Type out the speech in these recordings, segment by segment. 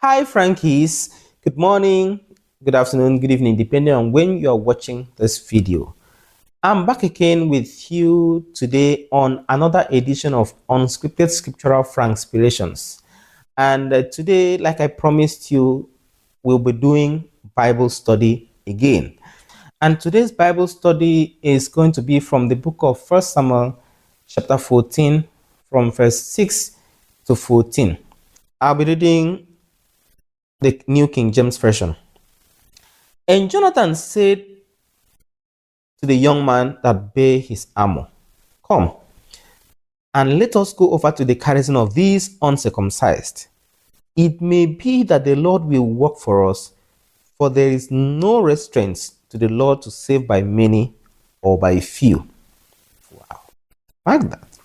Hi, Frankies. Good morning, good afternoon, good evening, depending on when you are watching this video. I'm back again with you today on another edition of Unscripted Scriptural Frankspirations. And today, like I promised you, we'll be doing Bible study again. And today's Bible study is going to be from the book of 1 Samuel, chapter 14, from verse 6 to 14. I'll be reading the New King James Version. And Jonathan said to the young man that bare his armor, "Come, and let us go over to the garrison of these uncircumcised. It may be that the Lord will work for us, for there is no restraint to the Lord to save by many or by few." Wow. Like that.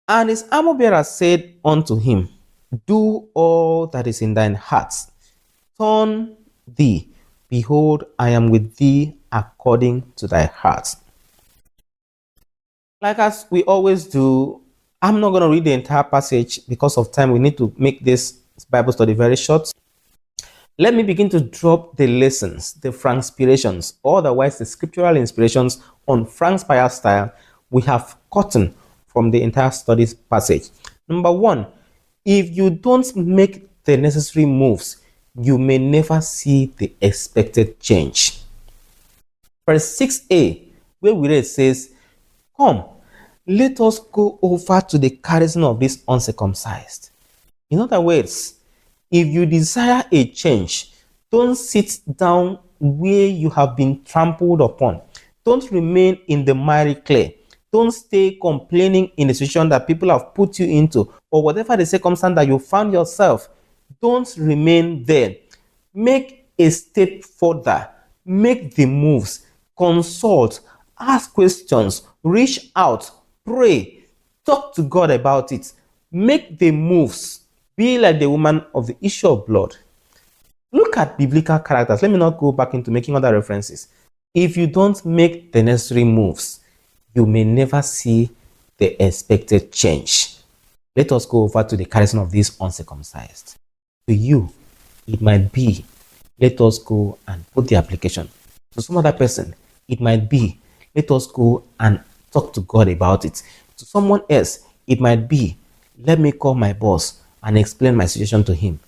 And his armor bearer said unto him, "Do all that is in thine heart. Turn thee. Behold, I am with thee according to thy heart." Like as we always do, I'm not going to read the entire passage because of time. We need to make this Bible study very short. Let me begin to drop the lessons, the Frankspirations, or otherwise the scriptural inspirations on Frankspire style we have gotten from the entire studies passage. Number one, if you don't make the necessary moves, you may never see the expected change. Verse 6a, where we read, says, "Come, let us go over to the garrison of this uncircumcised." In other words, if you desire a change, don't sit down where you have been trampled upon. Don't remain in the miry clay. Don't stay complaining in the situation that people have put you into, or whatever the circumstance that you found yourself. Don't remain there. Make a step further. Make the moves. Consult. Ask questions. Reach out. Pray. Talk to God about it. Make the moves. Be like the woman of the issue of blood. Look at biblical characters. Let me not go back into making other references. If you don't make the necessary moves, you may never see the expected change. Let us go over to the garrison of these uncircumcised. To you, it might be, let us go and put the application. To some other person, it might be, let us go and talk to God about it. To someone else, it might be, let me call my boss and explain my situation to him.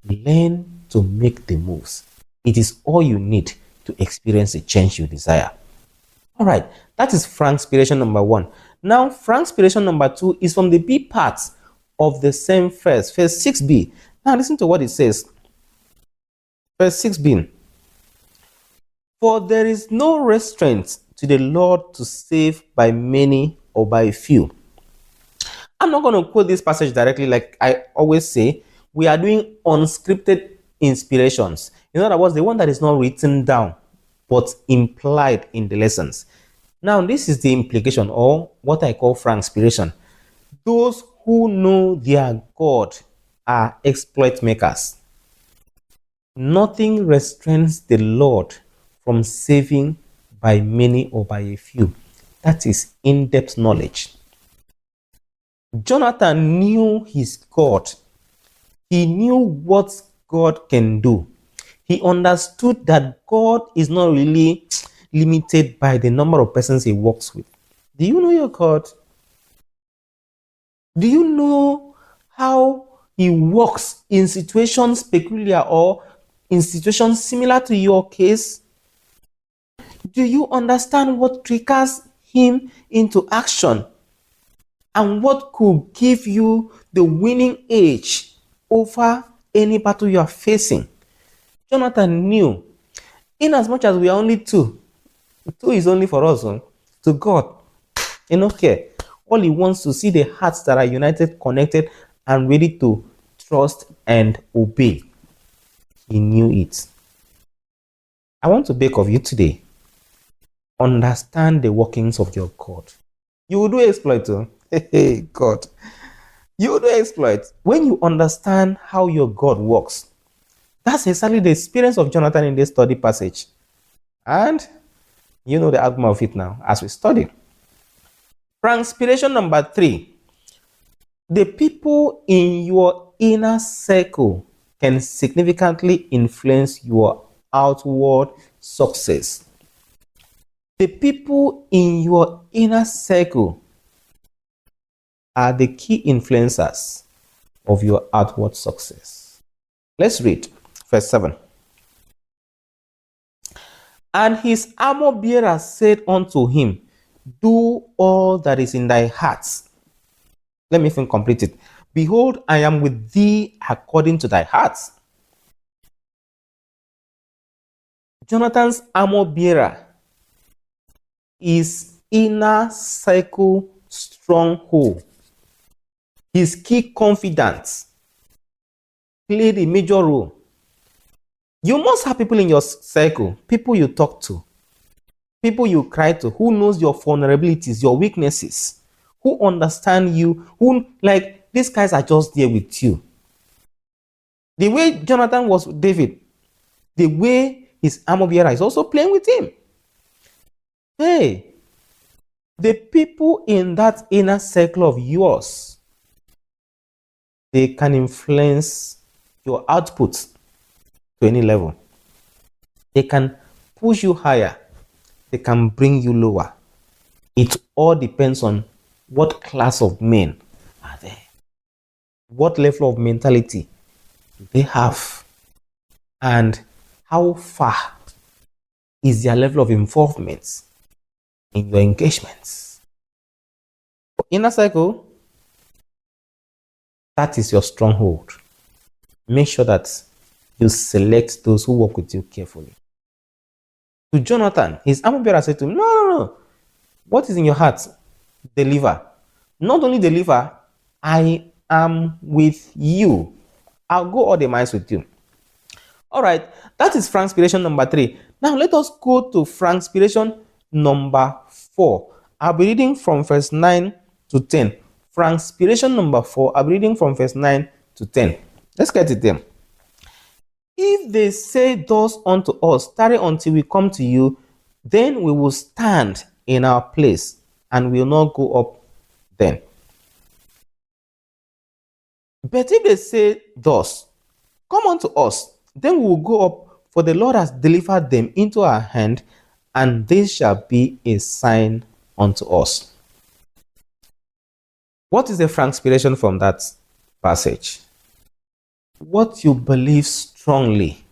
Learn to make the moves. It is all you need to experience the change you desire. All right, that is Frankspiration number one. Now, Frankspiration number two is from the B part of the same verse 6b. Now, listen to what it says. Verse 6b. "For there is no restraint to the Lord to save by many or by few." I'm not going to quote this passage directly, like I always say. We are doing unscripted inspirations. In other words, the one that is not written down, but implied in the lessons. Now, this is the implication, or what I call Frankspiration. Those who know their God are exploit makers. Nothing restrains the Lord from saving by many or by a few. That is in-depth knowledge. Jonathan knew his God. He knew what God can do. He understood that God is not really limited by the number of persons he works with. Do you know your God? Do you know how he works in situations peculiar or in situations similar to your case? Do you understand what triggers him into action and what could give you the winning edge over any battle you are facing? Jonathan knew, in as much as we are only two is only for us. To God, he don't care. All he wants to see the hearts that are united, connected, and ready to trust and obey. He knew it. I want to beg of you today, understand the workings of your God. You will do exploit too. Hey, God. You will do exploit when you understand how your God works. That's exactly the experience of Jonathan in this study passage. And you know the outcome of it now as we study. Frankspiration number 3. The people in your inner circle can significantly influence your outward success. The people in your inner circle are the key influencers of your outward success. Let's read verse 7. And his armor bearer said unto him, do all that is in thy heart. Let me complete it. Behold, I am with thee according to thy heart. Jonathan's armor bearer is inner circle stronghold. His key confidant played a major role. You must have people in your circle, people you talk to, people you cry to, who knows your vulnerabilities, your weaknesses, who understand you, who, like, these guys are just there with you. The way Jonathan was with David, the way his armor bearer is also playing with him. Hey, the people in that inner circle of yours, they can influence your output to any level. They can push you higher. They can bring you lower. It all depends on what class of men are there. What level of mentality they have. And how far is their level of involvement in your engagements. Inner circle, that is your stronghold. Make sure that you select those who work with you carefully. To Jonathan, his armor bearer said to him, no. What is in your heart? Deliver. Not only deliver, I am with you. I'll go all the miles with you. All right, that is Frankspiration number 3. Now let us go to Frankspiration number 4. I'll be reading from verse 9 to 10. Frankspiration number 4, I'll be reading from verse 9 to 10. Let's get it there. If they say thus unto us, tarry until we come to you, then we will stand in our place and will not go up then. But if they say thus, come unto us, then we will go up, for the Lord has delivered them into our hand, and this shall be a sign unto us. What is the Frankspiration from that passage? What you believe strongly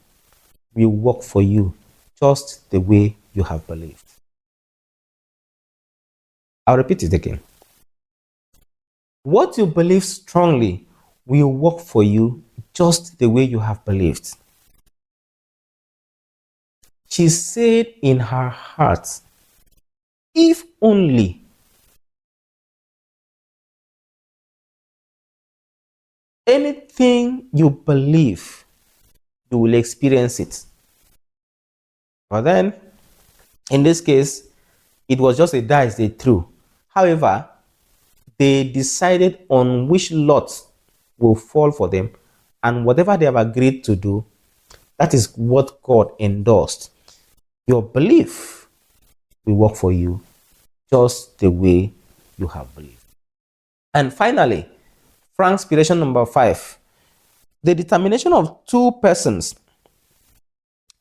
will work for you just the way you have believed. I'll repeat it again. What you believe strongly will work for you just the way you have believed. She said in her heart, if only anything you believe, you will experience it. But then, in this case, it was just a dice they threw. However, they decided on which lot will fall for them, and whatever they have agreed to do, that is what God endorsed. Your belief will work for you just the way you have believed. And finally, Frankspiration number 5. The determination of 2 persons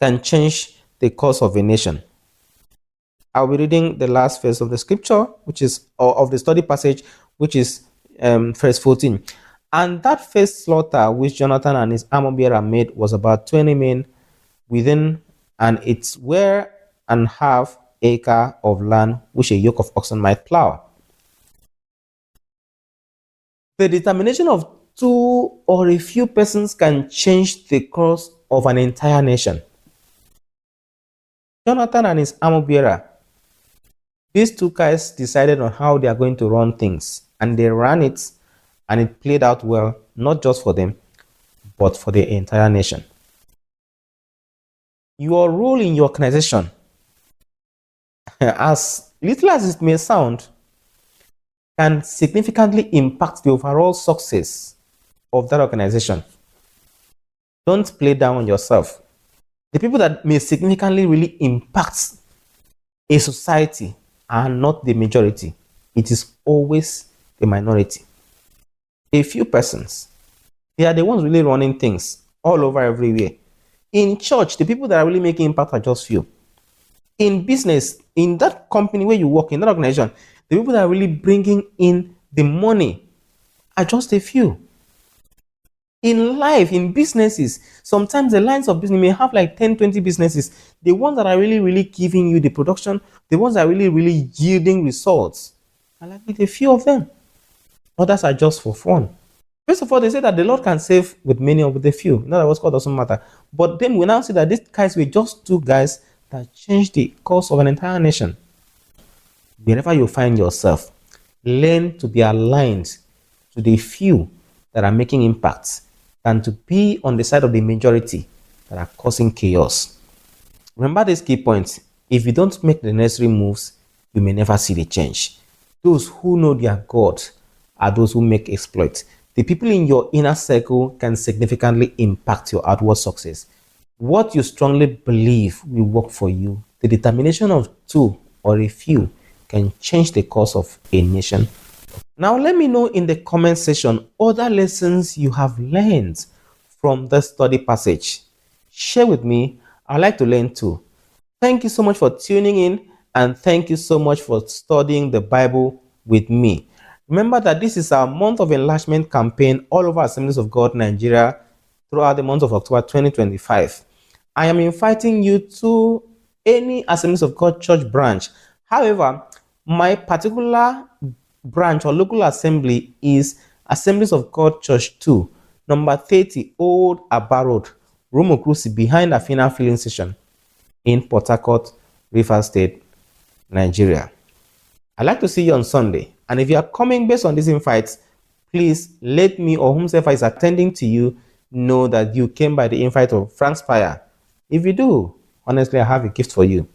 can change the course of a nation. I'll be reading the last verse of the scripture, which is, or of the study passage, which is verse 14. And that first slaughter which Jonathan and his armor bearer made was about 20 men within, and its were and half acre of land which a yoke of oxen might plow. The determination of 2 or a few persons can change the course of an entire nation. Jonathan and his armor bearer, these 2 guys decided on how they are going to run things, and they ran it, and it played out well, not just for them, but for the entire nation. Your role in your organization, as little as it may sound, can significantly impact the overall success of that organization. Don't play down on yourself. The people that may significantly really impact a society are not the majority. It is always the minority. A few persons They are the ones really running things all over everywhere. In church, the people that are really making impact are just few. In business, in that company where you work, in that organization, the people that are really bringing in the money are just a few. In life, in businesses, sometimes the lines of business may have like 10, 20 businesses. The ones that are really, really giving you the production, the ones that are really, really yielding results, are likely a few of them. Others are just for fun. First of all, they say that the Lord can save with many or with a few. In other words, God doesn't matter. But then we now see that these guys were just two guys that changed the course of an entire nation. Wherever you find yourself, learn to be aligned to the few that are making impacts than to be on the side of the majority that are causing chaos. Remember these key points. If you don't make the necessary moves, you may never see the change. Those who know their God are those who make exploits. The people in your inner circle can significantly impact your outward success. What you strongly believe will work for you, the determination of two or a few can change the course of a nation. Now, let me know in the comment section other lessons you have learned from the study passage. Share with me. I'd like to learn too. Thank you so much for tuning in, and thank you so much for studying the Bible with me. Remember that this is our month of enlargement campaign all over Assemblies of God Nigeria throughout the month of October 2025. I am inviting you to any Assemblies of God church branch. However, my particular branch or local assembly is Assemblies of God Church 2, number 30, Old Abba Road, Rumokrusi, behind Afina filling station in Port Harcourt, Rivers State, Nigeria. I'd like to see you on Sunday. And if you are coming based on these invites, please let me or whomsoever is attending to you know that you came by the invite of Frankspire. If you do, honestly, I have a gift for you.